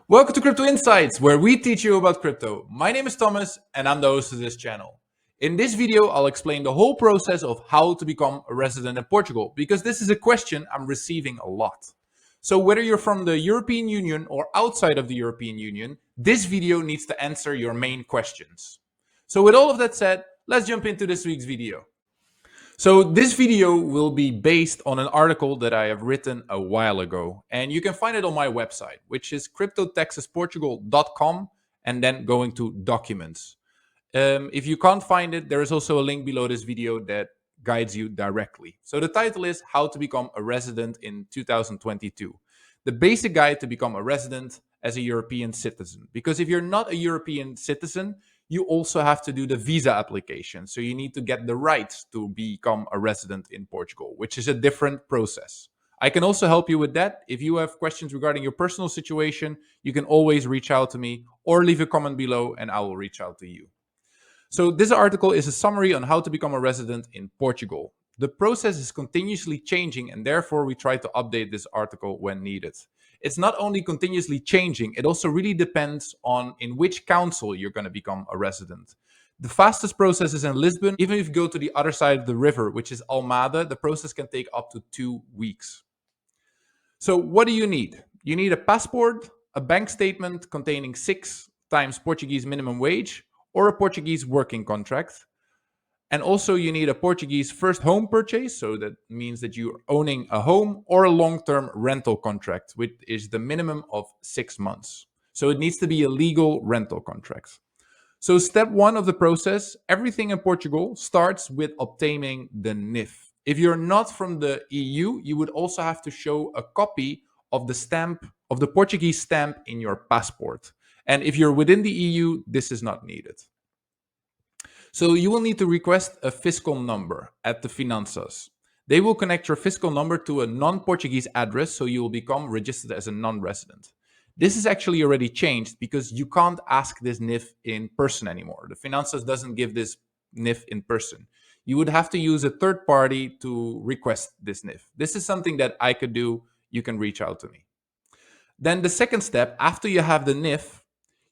Welcome to Crypto Insights, where we teach you about crypto. My name is Thomas, and I'm the host of this channel. In this video, I'll explain the whole process of how to become a resident in Portugal, because this is a question I'm receiving a lot. So whether you're from the European Union or outside of the European Union, this video needs to answer your main questions. So with all of that said, let's jump into this week's video. So this video will be based on an article that I have written a while ago, and you can find it on my website, which is cryptotaxesportugal.com, and then going to documents. If you can't find it, there is also a link below this video that guides you directly. So the title is How to Become a Resident in 2022. The basic guide to become a resident as a European citizen. Because if you're not a European citizen, you also have to do the visa application. So you need to get the right to become a resident in Portugal, which is a different process. I can also help you with that. If you have questions regarding your personal situation, you can always reach out to me or leave a comment below and I will reach out to you. So this article is a summary on how to become a resident in Portugal. The process is continuously changing and therefore we try to update this article when needed. It's not only continuously changing, it also really depends on in which council you're going to become a resident. The fastest process is in Lisbon. Even if you go to the other side of the river, which is Almada, the process can take up to 2 weeks. So what do you need? You need a passport, a bank statement containing 6 times Portuguese minimum wage, or a Portuguese working contract. And also you need a Portuguese first home purchase, so that means that you're owning a home, or a long-term rental contract, which is the minimum of 6 months. So it needs to be a legal rental contract. So step 1 of the process, everything in Portugal starts with obtaining the NIF. If you're not from the EU, you would also have to show a copy of the stamp, of the Portuguese stamp in your passport. And if you're within the EU, this is not needed. So you will need to request a fiscal number at the Finanças. They will connect your fiscal number to a non-Portuguese address, so you will become registered as a non-resident. This is actually already changed because you can't ask this NIF in person anymore. The Finanças doesn't give this NIF in person. You would have to use a third party to request this NIF. This is something that I could do. You can reach out to me. Then the second step, after you have the NIF,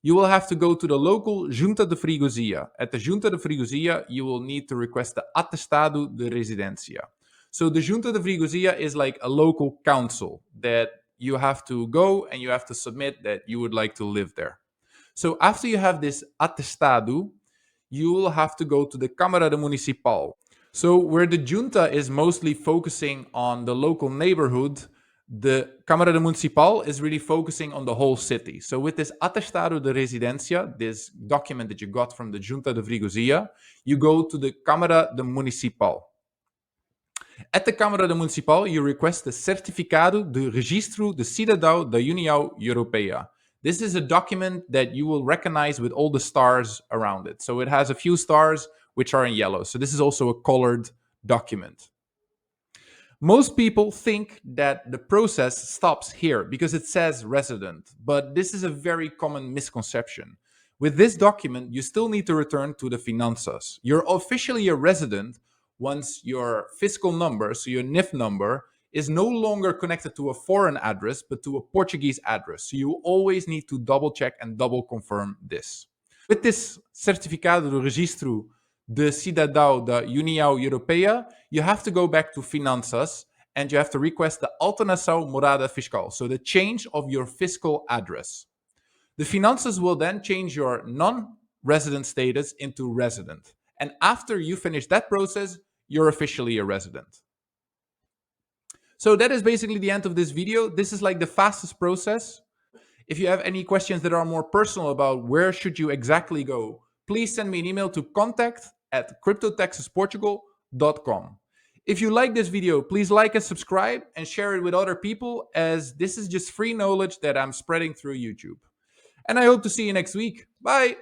you will have to go to the local Junta de Freguesia. At the Junta de Freguesia, you will need to request the Atestado de Residência. So the Junta de Freguesia is like a local council that you have to go and you have to submit that you would like to live there. So after you have this Atestado, you will have to go to the Câmara de Municipal. So where the Junta is mostly focusing on the local neighborhood, the Câmara de Municipal is really focusing on the whole city. So with this Atestado de Residência, this document that you got from the Junta de Freguesia, you go to the Câmara de Municipal. At the Câmara de Municipal, you request the Certificado de Registro de Cidadão da União Europeia. This is a document that you will recognize with all the stars around it. So it has a few stars which are in yellow. So this is also a colored document. Most people think that the process stops here because it says resident, but this is a very common misconception. With this document, you still need to return to the Finanças. You're officially a resident once your fiscal number, so your NIF number, is no longer connected to a foreign address, but to a Portuguese address. So you always need to double check and double confirm this. With this Certificado de Registro de Cidadão da União Europeia, you have to go back to Finanças and you have to request the alteração morada fiscal, so the change of your fiscal address. The Finanças will then change your non-resident status into resident. And after you finish that process, you're officially a resident. So that is basically the end of this video. This is like the fastest process. If you have any questions that are more personal about where should you exactly go, please send me an email to contact@cryptotaxesportugal.com. If you like this video, please like and subscribe and share it with other people, as this is just free knowledge that I'm spreading through YouTube. And I hope to see you next week. Bye!